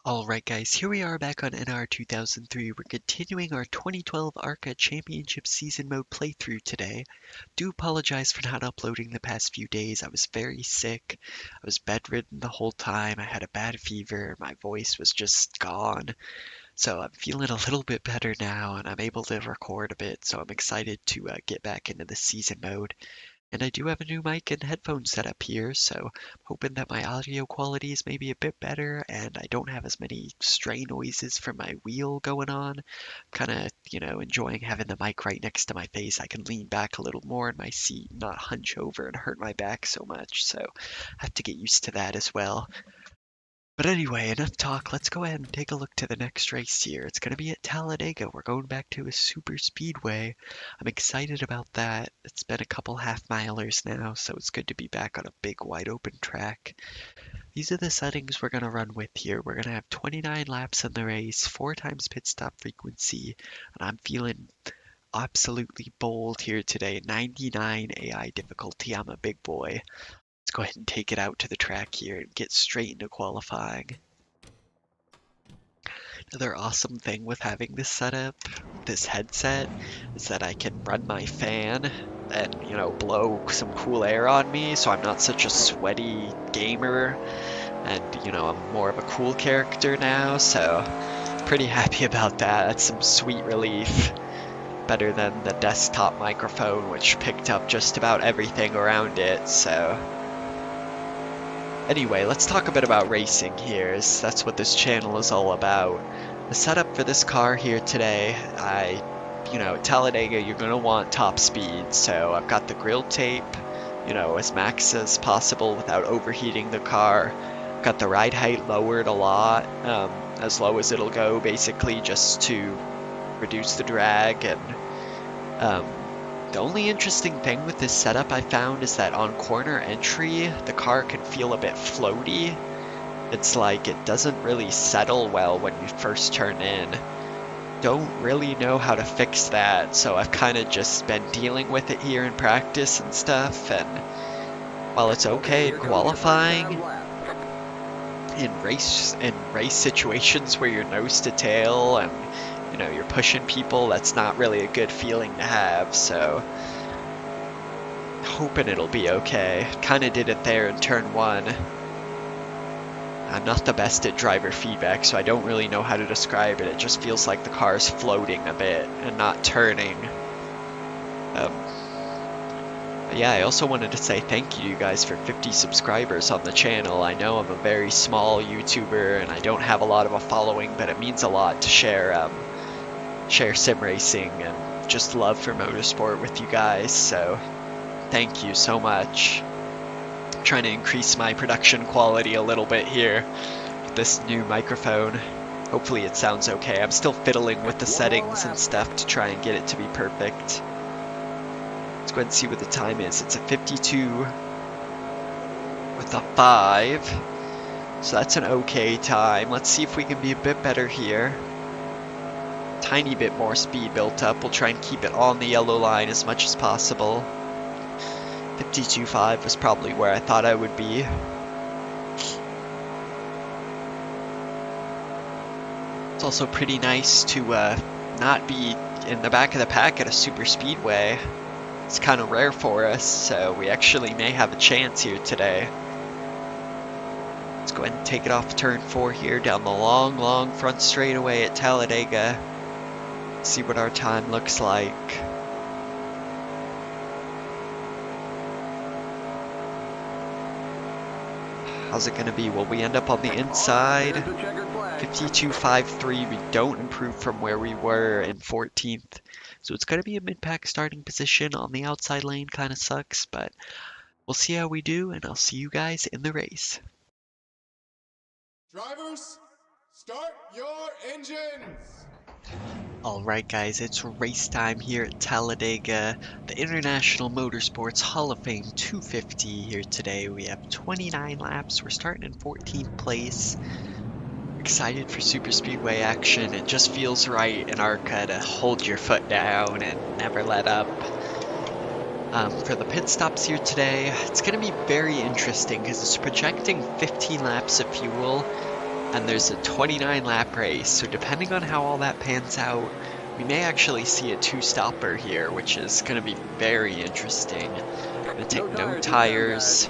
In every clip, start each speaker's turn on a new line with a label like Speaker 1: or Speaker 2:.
Speaker 1: Alright guys, here we are back on NR2003. We're continuing our 2012 ARCA Championship Season Mode playthrough today. Do apologize for not uploading the past few days. I was very sick. I was bedridden the whole time. I had a bad fever. My voice was just gone. So I'm feeling a little bit better now and I'm able to record a bit. So I'm excited to get back into the season mode. And I do have a new mic and headphone setup here, so I'm hoping that my audio quality is maybe a bit better and I don't have as many stray noises from my wheel going on. Kind of, enjoying having the mic right next to my face. I can lean back a little more in my seat, not hunch over and hurt my back so much, so I have to get used to that as well. But anyway, enough talk. Let's go ahead and take a look to the next race here. It's going to be at Talladega. We're going back to a super speedway. I'm excited about that. It's been a couple half-milers now, so it's good to be back on a big wide open track. These are the settings we're going to run with here. We're going to have 29 laps in the race, 4 times pit stop frequency, and I'm feeling absolutely bold here today. 99 AI difficulty. I'm a big boy. Let's go ahead and take it out to the track here and get straight into qualifying. Another awesome thing with having this setup, this headset, is that I can run my fan and, blow some cool air on me so I'm not such a sweaty gamer and, I'm more of a cool character now, so pretty happy about that. That's some sweet relief. Better than the desktop microphone, which picked up just about everything around it, so... Anyway, let's talk a bit about racing here, as that's what this channel is all about. The setup for this car here today, at Talladega, you're going to want top speed, so I've got the grill tape, as max as possible without overheating the car. I've got the ride height lowered a lot, as low as it'll go, basically, just to reduce the drag, and the only interesting thing with this setup I found is that on corner entry, the car can feel a bit floaty. It's like it doesn't really settle well when you first turn in. Don't really know how to fix that, so I've kind of just been dealing with it here in practice and stuff, and while it's okay qualifying, in race situations where you're nose to tail and you're pushing people, that's not really a good feeling to have, so hoping it'll be okay. Kind of did it there in turn 1. I'm not the best at driver feedback, so I don't really know how to describe it. It just feels like the car's floating a bit and not turning. Yeah, I also wanted to say thank you to you guys for 50 subscribers on the channel. I know I'm a very small YouTuber and I don't have a lot of a following, but it means a lot to share SimRacing and just love for motorsport with you guys, so thank you so much. I'm trying to increase my production quality a little bit here with this new microphone. Hopefully it sounds okay. I'm still fiddling with the settings and stuff to try and get it to be perfect. Let's go ahead and see what the time is. It's a 52 with a 5, so that's an okay time. Let's see if we can be a bit better here. Tiny bit more speed built up. We'll try and keep it on the yellow line as much as possible. 52.5 was probably where I thought I would be. It's also pretty nice to not be in the back of the pack at a super speedway. It's kind of rare for us, so we actually may have a chance here today. Let's go ahead and take it off turn 4 here down the long front straightaway at Talladega. See what our time looks like. How's it going to be? Will we end up on the inside? 52.53. We don't improve from where we were in 14th. So it's going to be a mid-pack starting position on the outside lane. Kind of sucks, but we'll see how we do, and I'll see you guys in the race.
Speaker 2: Drivers, start your engines!
Speaker 1: Alright guys, it's race time here at Talladega, the International Motorsports Hall of Fame 250 here today. We have 29 laps, we're starting in 14th place. Excited for super speedway action. It just feels right in ARCA to hold your foot down and never let up. For the pit stops here today, it's going to be very interesting because it's projecting 15 laps of fuel. and there's a 29 lap race, so depending on how all that pans out, we may actually see a two-stopper here, which is going to be very interesting. I'm going to take no tires,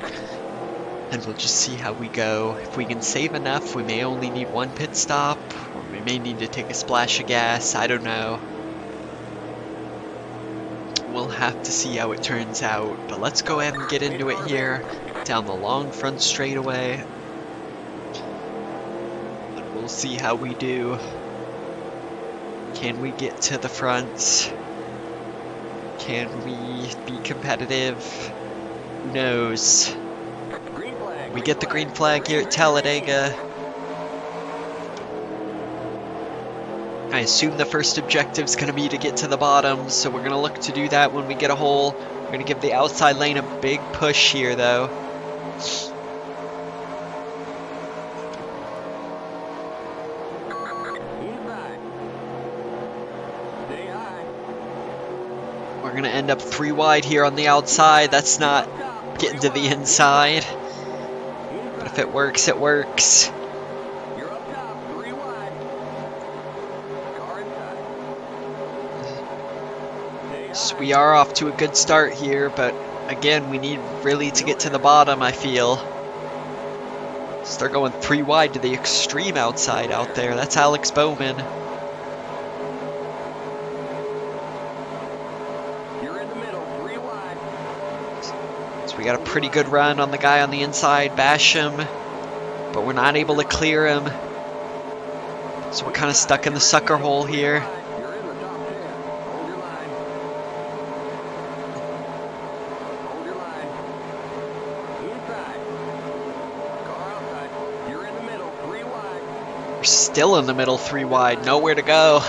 Speaker 1: and we'll just see how we go. If we can save enough, we may only need one pit stop, or we may need to take a splash of gas, I don't know. We'll have to see how it turns out, but let's go ahead and get into it here, down the long front straightaway. And we'll see how we do. Can we get to the front? Can we be competitive? Who knows? We get the green flag here at Talladega. I assume the first objective is going to be to get to the bottom, so we're going to look to do that when we get a hole. We're going to give the outside lane a big push here, though. We're going to end up 3 wide here on the outside. That's not getting to the inside. But if it works, it works. So we are off to a good start here, but again, we need really to get to the bottom, I feel. So they're going 3 wide to the extreme outside out there. That's Alex Bowman. So we got a pretty good run on the guy on the inside, Basham, but we're not able to clear him. So we're kind of stuck in the sucker hole here. We're still in the middle 3 wide, nowhere to go.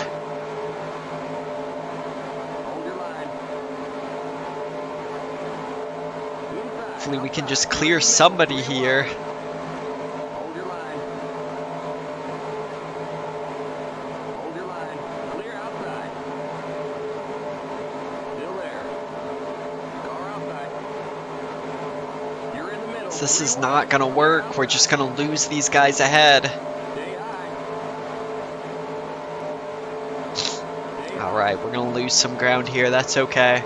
Speaker 1: Hopefully we can just clear somebody here. This is not gonna work. We're just gonna lose these guys ahead. Alright, we're gonna lose some ground here, that's okay.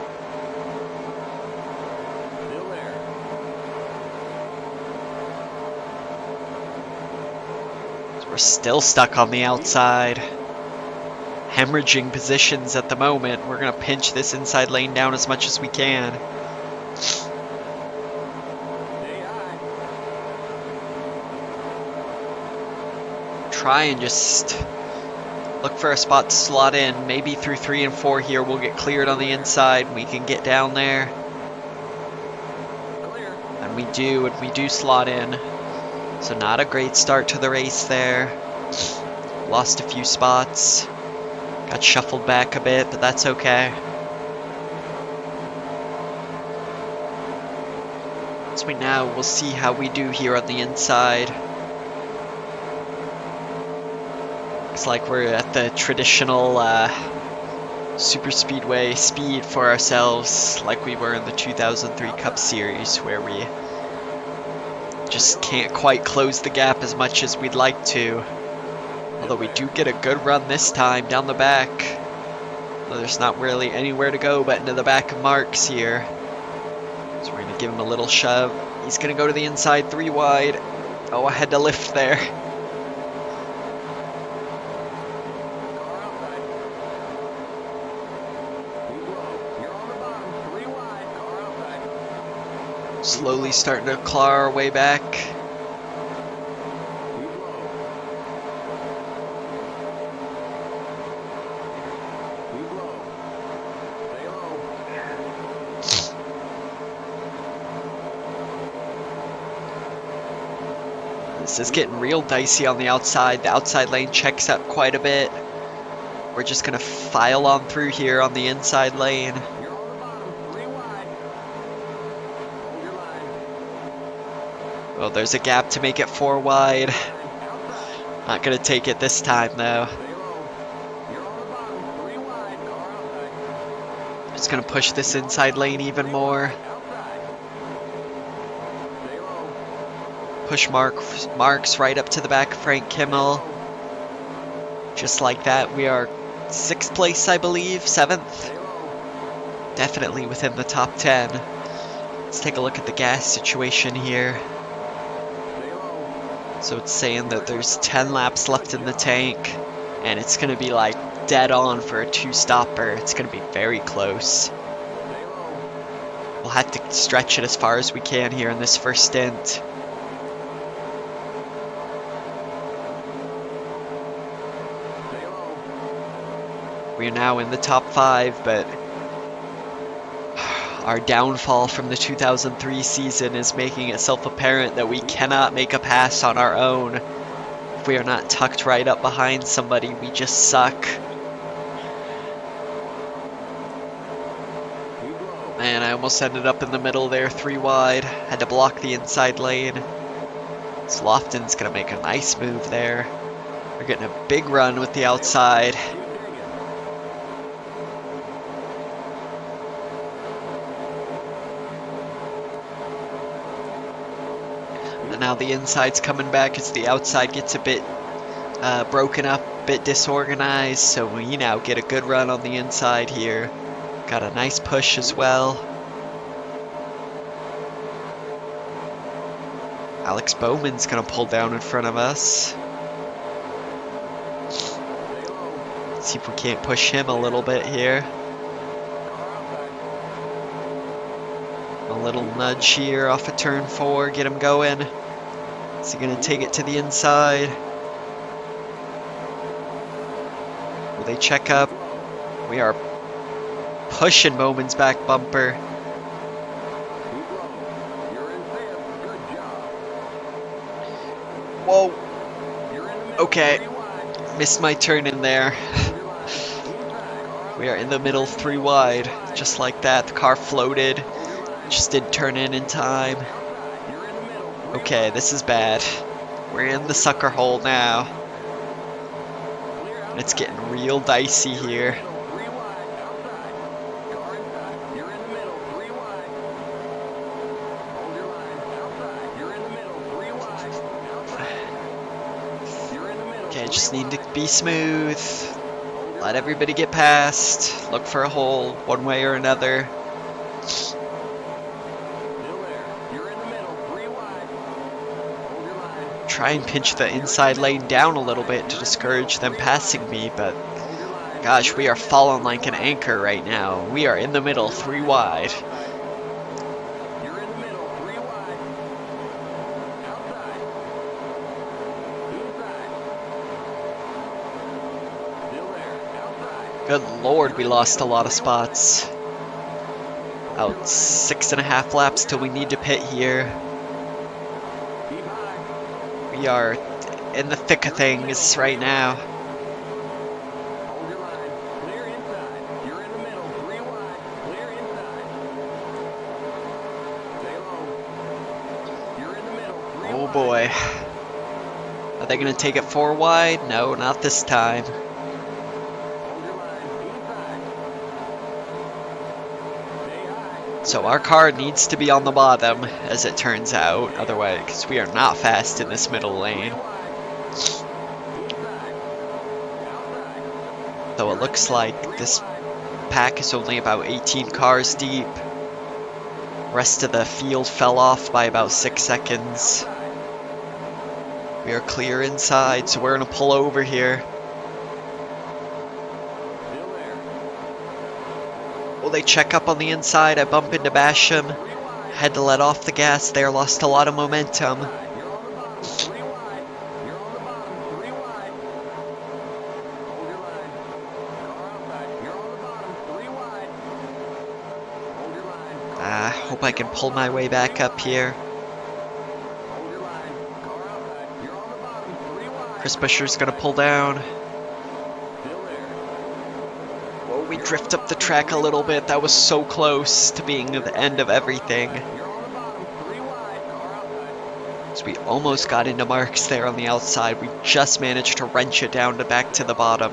Speaker 1: So we're still stuck on the outside. Hemorrhaging positions at the moment. We're gonna pinch this inside lane down as much as we can. Try and just look for a spot to slot in. Maybe through 3 and 4 here we'll get cleared on the inside. We can get down there. And we do slot in. So not a great start to the race there. Lost a few spots. Got shuffled back a bit, but that's okay. So now we'll see how we do here on the inside. Looks like we're at the traditional super speedway speed for ourselves, like we were in the 2003 Cup Series, where we just can't quite close the gap as much as we'd like to. Although we do get a good run this time down the back. Though there's not really anywhere to go but into the back of Marks here. So we're going to give him a little shove. He's going to go to the inside 3 wide. Oh, I had to lift there. Slowly starting to claw our way back. This is getting real dicey on the outside. The outside lane checks up quite a bit. We're just gonna file on through here on the inside lane. Well, there's a gap to make it 4 wide. Not gonna take it this time though. Just gonna push this inside lane even more. Push Marks right up to the back of Frank Kimmel. Just like that, we are 6th place, I believe, 7th. Definitely within the top 10. Let's take a look at the gas situation here. So it's saying that there's 10 laps left in the tank, and it's going to be like dead on for a 2-stopper. It's going to be very close. We'll have to stretch it as far as we can here in this first stint. We are now in the top 5, but our downfall from the 2003 season is making itself apparent that we cannot make a pass on our own. If we are not tucked right up behind somebody, we just suck. Man, I almost ended up in the middle there, 3 wide. Had to block the inside lane. Slofton's gonna make a nice move there. We're getting a big run with the outside. And now the inside's coming back as the outside gets a bit broken up, a bit disorganized. So we now get a good run on the inside here. Got a nice push as well. Alex Bowman's gonna pull down in front of us. Let's see if we can't push him a little bit here. A little nudge here off of turn 4, get him going. Is he gonna take it to the inside? Will they check up? We are pushing Bowman's back bumper. Whoa. Okay. Missed my turn in there. We are in the middle 3 wide. Just like that. The car floated. Just didn't turn in time. Okay, this is bad. We're in the sucker hole now. It's getting real dicey here. Okay, just need to be smooth. Let everybody get past. Look for a hole one way or another. Try and pinch the inside lane down a little bit to discourage them passing me, but gosh, we are falling like an anchor right now. We are in the middle, 3 wide. Good lord, we lost a lot of spots. Out 6.5 laps till we need to pit here. We are in the thick of things right now. Oh boy. Are they going to take it 4 wide? No, not this time. So our car needs to be on the bottom, as it turns out, otherwise, because we are not fast in this middle lane. Though it looks like this pack is only about 18 cars deep. Rest of the field fell off by about 6 seconds. We are clear inside, so we're going to pull over here. Will they check up on the inside? I bump into Basham. Had to let off the gas there, lost a lot of momentum. Hope I can pull my way back up here. Chris Buescher's gonna pull down. We drift up the track a little bit. That was so close to being the end of everything. So we almost got into Marks there on the outside. We just managed to wrench it down to back to the bottom.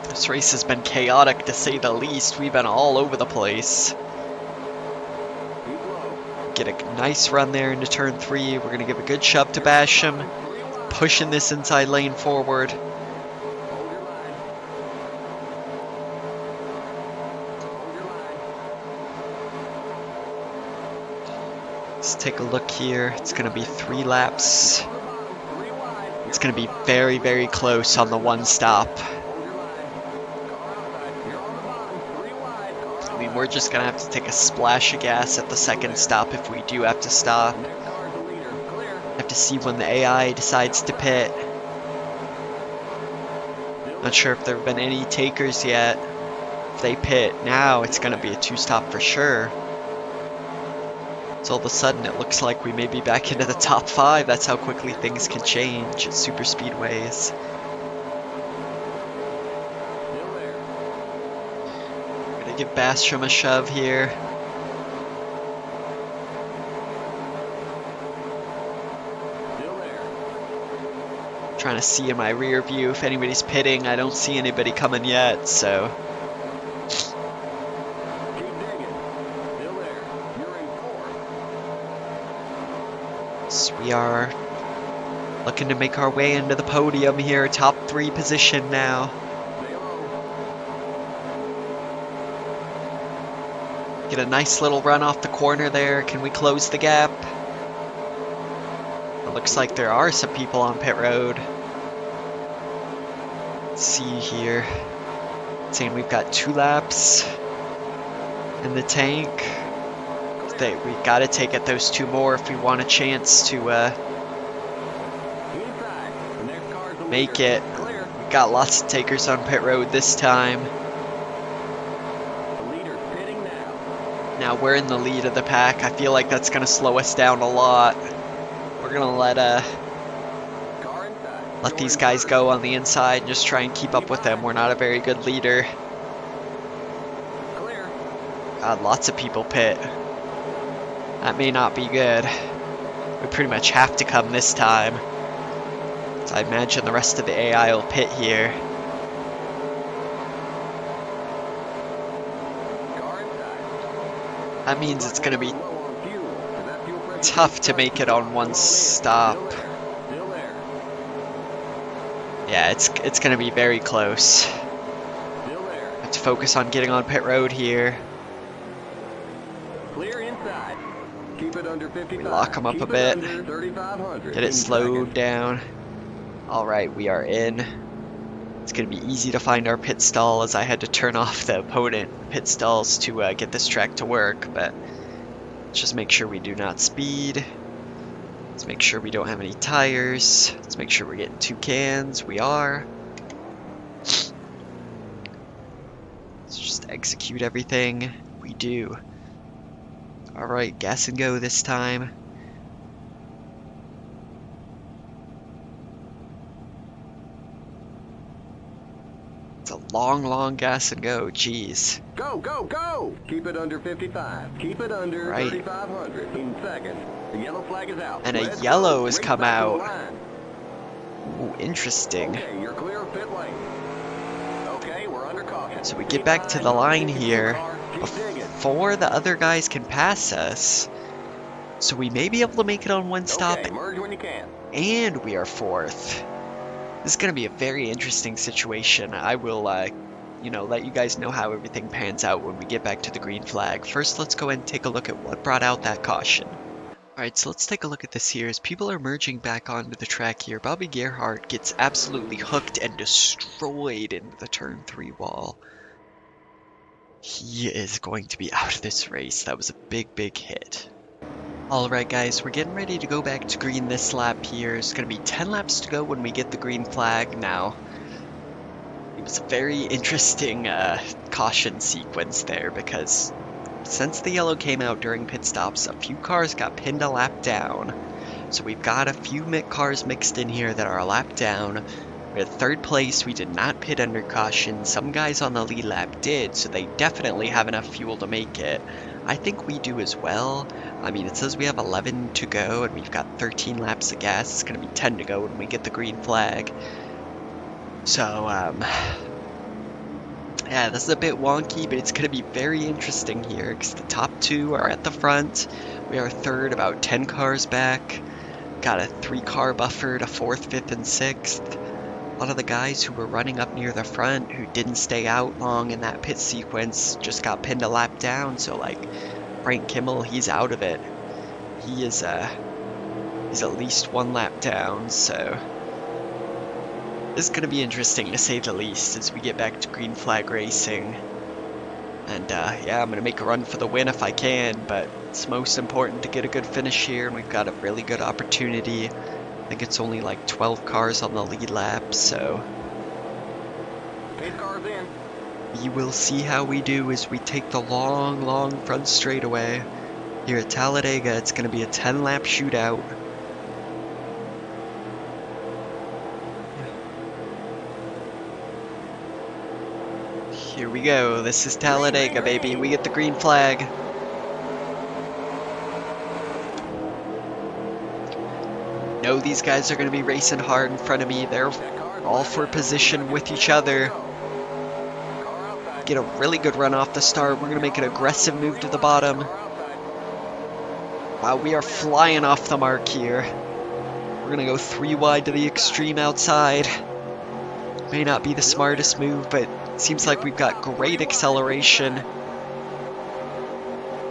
Speaker 1: This race has been chaotic to say the least. We've been all over the place. Get a nice run there into turn 3. We're going to give a good shove to Basham. Pushing this inside lane forward. Let's take a look here. It's going to be 3 laps. It's going to be very, very close on the one stop. I mean, we're just going to have to take a splash of gas at the second stop if we do have to stop. Have to see when the AI decides to pit. Not sure if there have been any takers yet. If they pit now, it's going to be a 2-stop for sure. So all of a sudden it looks like we may be back into the top 5. That's how quickly things can change at super speedways. I'm gonna give Bastrom a shove here. Trying to see in my rear view if anybody's pitting. I don't see anybody coming yet, so. So we are looking to make our way into the podium here, top 3 position now. Get a nice little run off the corner there. Can we close the gap? It looks like there are some people on pit road. Let's see here. Saying we've got 2 laps in the tank. We gotta take it those 2 more if we want a chance to make it. We got lots of takers on pit road this time. Now we're in the lead of the pack. I feel like that's gonna slow us down a lot. We're gonna let these guys go on the inside and just try and keep up with them. We're not a very good leader. God, lots of people pit. That may not be good. We pretty much have to come this time. So I imagine the rest of the AI will pit here. That means it's going to be tough to make it on one stop. Yeah, it's going to be very close. Have to focus on getting on pit road here. We lock them up a bit. Get it slowed down. Alright, we are in. It's going to be easy to find our pit stall as I had to turn off the opponent pit stalls to get this track to work, but let's just make sure we do not speed. Let's make sure we don't have any tires. Let's make sure we're getting 2 cans. We are. Let's just execute everything. We do. Alright, gas and go this time. It's a long, long gas and go, jeez.
Speaker 3: Go, go, go! Keep it under 55. Keep it under 3,500 in seconds. The yellow flag is out.
Speaker 1: And a yellow has come out. Ooh, interesting.
Speaker 3: Okay, you're clear of pit lane. Okay, we're under caution.
Speaker 1: So we get back to the line here before the other guys can pass us. So we may be able to make it on one stop.
Speaker 3: Okay, merge when you can.
Speaker 1: And we are 4th. This is going to be a very interesting situation. I will, you know, let you guys know how everything pans out when we get back to the green flag. First, let's go ahead and take a look at what brought out that caution. Alright, so let's take a look at this here. As people are merging back onto the track here, Bobby Gerhardt gets absolutely hooked and destroyed into the turn 3 wall. He is going to be out of this race. That was a big, big hit. Alright guys, we're getting ready to go back to green this lap here. It's going to be 10 laps to go when we get the green flag. Now, it was a very interesting caution sequence there because since the yellow came out during pit stops, a few cars got pinned a lap down. So we've got a few cars mixed in here that are a lap down. We're at 3rd place. We did not pit under caution. Some guys on the lead lap did, so they definitely have enough fuel to make it. I think we do as well. I mean, it says we have 11 to go, and we've got 13 laps of gas. It's going to be 10 to go when we get the green flag. So, yeah, this is a bit wonky, but it's going to be very interesting here, because the top 2 are at the front. We are third, about 10 cars back. Got a 3-car buffer to 4th, 5th, and 6th. A lot of the guys who were running up near the front who didn't stay out long in that pit sequence just got pinned a lap down. So like Frank Kimmel, he's out of it. He is he's at least 1 lap down. So this is going to be interesting to say the least as we get back to green flag racing. And yeah, I'm going to make a run for the win if I can, but it's most important to get a good finish here, and we've got a really good opportunity. I think it's only like 12 cars on the lead lap, so
Speaker 3: 8 cars in.
Speaker 1: we will see how we do as we take the long front straightaway. Here at Talladega, it's going to be a 10-lap shootout. Here we go. This is Talladega, baby. We get the green flag. Know these guys are going to be racing hard in front of me. They're all for position with each other. Get a really good run off the start. We're going to make an aggressive move to the bottom. Wow, we are flying off the mark here. We're going to go 3 wide to the extreme outside. May not be the smartest move, but it seems like we've got great acceleration.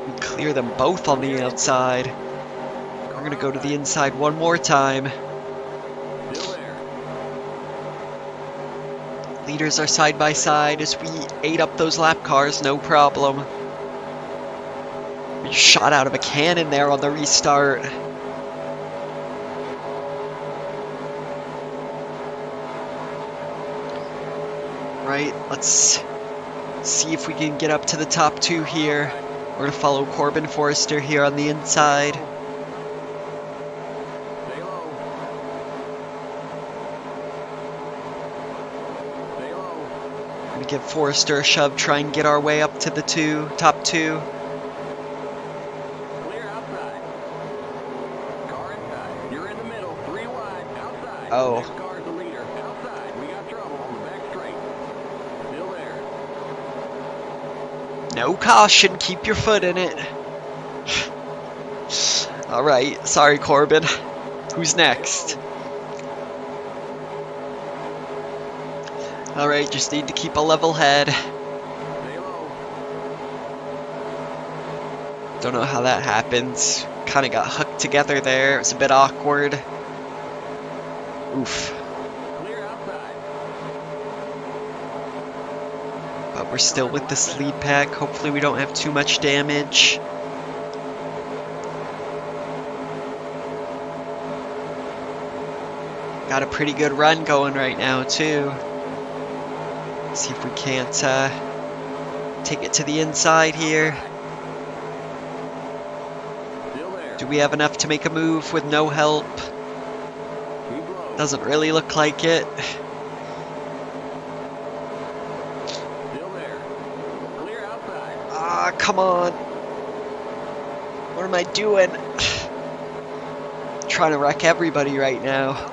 Speaker 1: We clear them both on the outside. We're going to go to the inside one more time. Leaders are side by side as we ate up those lap cars, no problem. We shot out of a cannon there on the restart. Right, let's see if we can get up to the top 2 here. We're going to follow Corbin Forrester here on the inside. Give Forrester a shove, try and get our way up to the top 2.
Speaker 3: Clear outside. Car inside. You're in the middle. 3 wide. Outside.
Speaker 1: Oh.
Speaker 3: Next car's the leader. Outside. We got trouble on the back straight. Still there.
Speaker 1: No caution, keep your foot in it. Alright, sorry Corbin. Who's next? Alright, just need to keep a level head. Don't know how that happened. Kinda got hooked together there. It was a bit awkward. Oof. But we're still with this lead pack. Hopefully we don't have too much damage. Got a pretty good run going right now too. See if we can't take it to the inside here. Do we have enough to make a move with no help? Doesn't really look like it. Ah, come on. What am I doing? Trying to wreck everybody right now.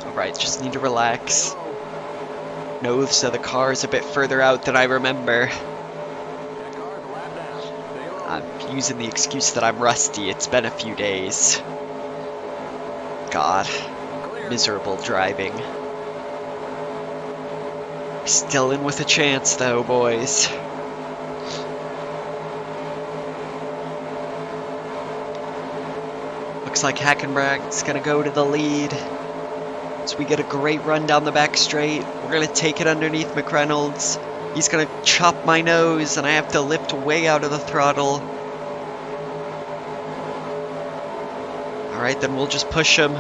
Speaker 1: Alright, just need to relax. No, so the car is a bit further out than I remember. I'm using the excuse that I'm rusty. It's been a few days. God. Miserable driving. Still in with a chance though, boys. Looks like Hackenbrack's gonna go to the lead. So we get a great run down the back straight. We're gonna take it underneath McReynolds. He's gonna chop my nose and I have to lift way out of the throttle. Alright, then we'll just push him.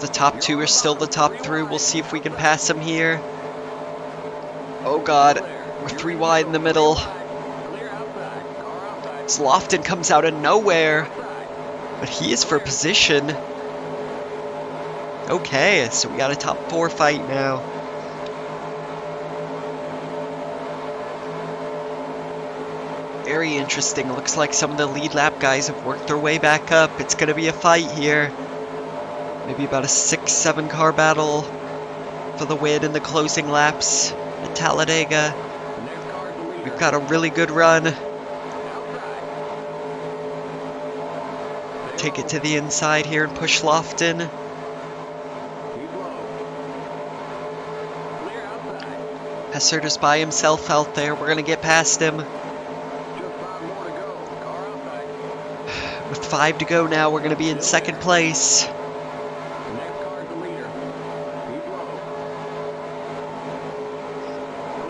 Speaker 1: The top 2 are still the top 3. We'll see if we can pass him here. Oh god, we're 3 wide in the middle. Lofton comes out of nowhere, but he is for position. Okay, so we got a top 4 fight now. very interesting. Looks like some of the lead lap guys have worked their way back up. It's going to be a fight here. Maybe about a 6-7 car battle for the win in the closing laps at Talladega. We've got a really good run. Take it to the inside here and push Lofton. Hessert is by himself out there. We're going to get past him. With 5 to go now, we're going to be in second place.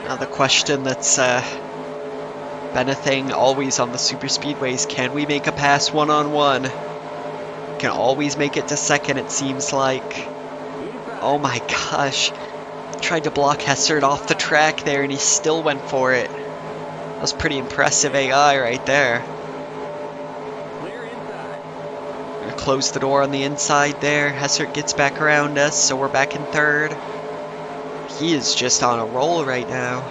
Speaker 1: Now the question that's been a thing always on the super speedways, can we make a pass one-on-one? Can always make it to second, it seems like. Oh my gosh. Tried to block Hessert off the track there and he still went for it. That was pretty impressive AI right there. Gonna close the door on the inside there. Hessert gets back around us, so we're back in third. He is just on a roll right now.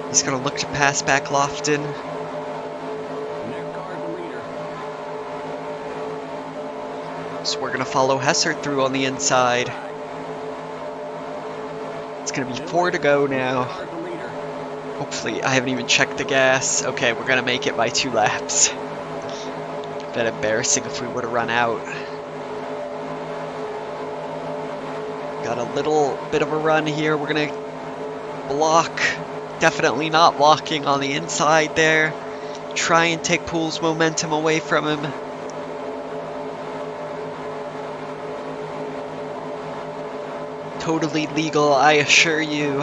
Speaker 1: He's gonna look to pass back Lofton. So we're gonna follow Hessert through on the inside. It's gonna be 4 to go now. Hopefully, I haven't even checked the gas. Okay, we're gonna make it by 2 laps. Been embarrassing if we would have run out. Got a little bit of a run here. We're gonna block. Definitely not blocking on the inside there. Try and take Poole's momentum away from him. Totally legal, I assure you.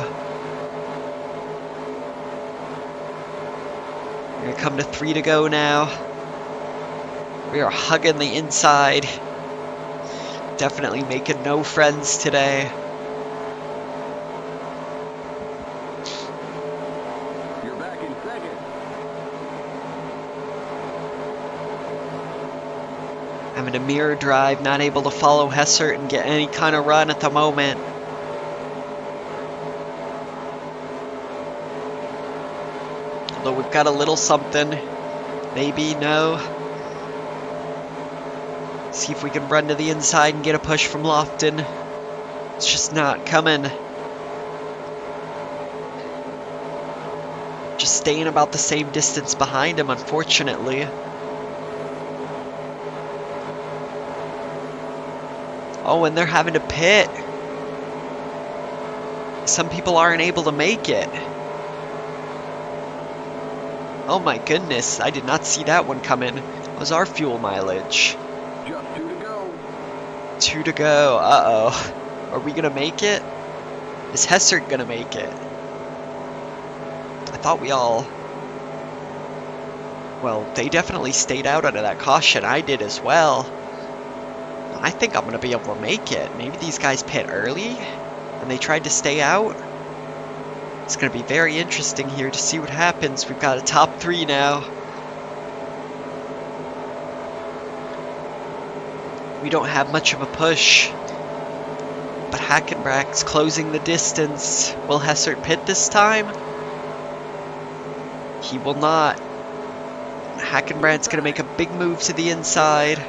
Speaker 1: We're gonna come to 3 to go now. We are hugging the inside. Definitely making no friends today.
Speaker 3: You're back in second.
Speaker 1: Having a mirror drive, not able to follow Hessert and get any kind of run at the moment. Although we've got a little something. Maybe, no. See if we can run to the inside and get a push from Lofton. It's just not coming. Just staying about the same distance behind him, unfortunately. Oh, and they're having to pit. Some people aren't able to make it. Oh my goodness, I did not see that one coming. What was our fuel mileage?
Speaker 3: Just 2 to go.
Speaker 1: 2 to go, uh-oh. Are we gonna make it? Is Hessert gonna make it? I thought we all... Well, they definitely stayed out under that caution. I did as well. I think I'm gonna be able to make it. Maybe these guys pit early and they tried to stay out. It's gonna be very interesting here to see what happens. We've got a top 3 now. We don't have much of a push, but Hackenbrack's closing the distance. Will Hessert pit this time? He will not. Hackenbrack's gonna make a big move to the inside.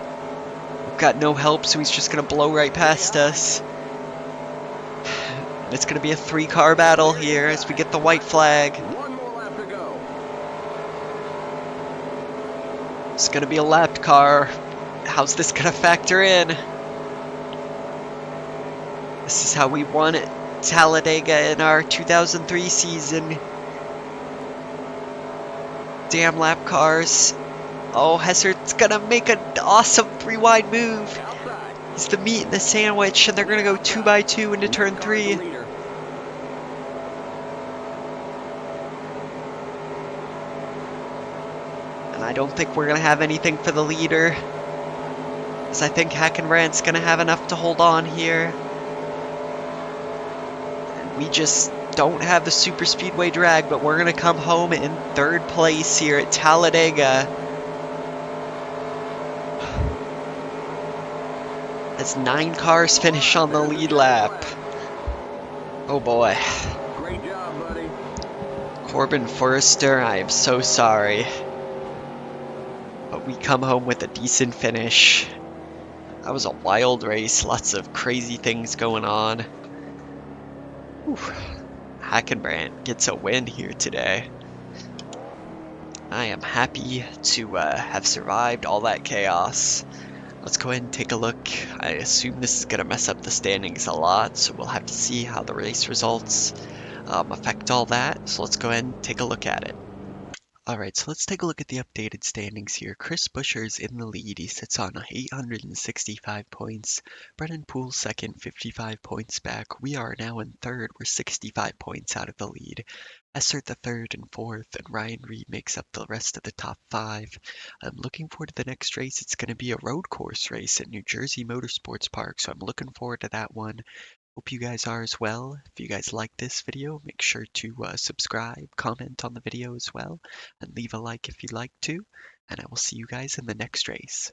Speaker 1: Got no help, so he's just gonna blow right past us. And it's gonna be a 3-car battle here as we get the white flag.
Speaker 3: 1 more lap to go.
Speaker 1: It's gonna be a lapped car. How's this gonna factor in? This is how we won at Talladega in our 2003 season. Damn lap cars. Oh, Hessert's gonna make an awesome 3-wide move. It's the meat and the sandwich, and they're gonna go 2 by 2 into turn 3. And I don't think we're gonna have anything for the leader, because I think Hackenbrandt's gonna have enough to hold on here. And we just don't have the super speedway drag, but we're gonna come home in 3rd place here at Talladega. As 9 cars finish on the lead lap. Oh boy.
Speaker 3: Great job, buddy.
Speaker 1: Corbin Forrester, I am so sorry. but we come home with a decent finish. That was a wild race, lots of crazy things going on. Whew. Hackenbrandt gets a win here today. I am happy to have survived all that chaos. Let's go ahead and take a look. I assume this is going to mess up the standings a lot, so we'll have to see how the race results affect all that. So let's go ahead and take a look at it. Alright, so let's take a look at the updated standings here. Chris Buescher's in the lead. He sits on 865 points. Brennan Poole's second, 55 points back. We are now in third. We're 65 points out of the lead. Essert the third and fourth, and Ryan Reed makes up the rest of the top five. I'm looking forward to the next race. It's going to be a road course race at New Jersey Motorsports Park, so I'm looking forward to that one. Hope you guys are as well. If you guys like this video, make sure to subscribe, comment on the video as well, and leave a like if you'd like to. And I will see you guys in the next race.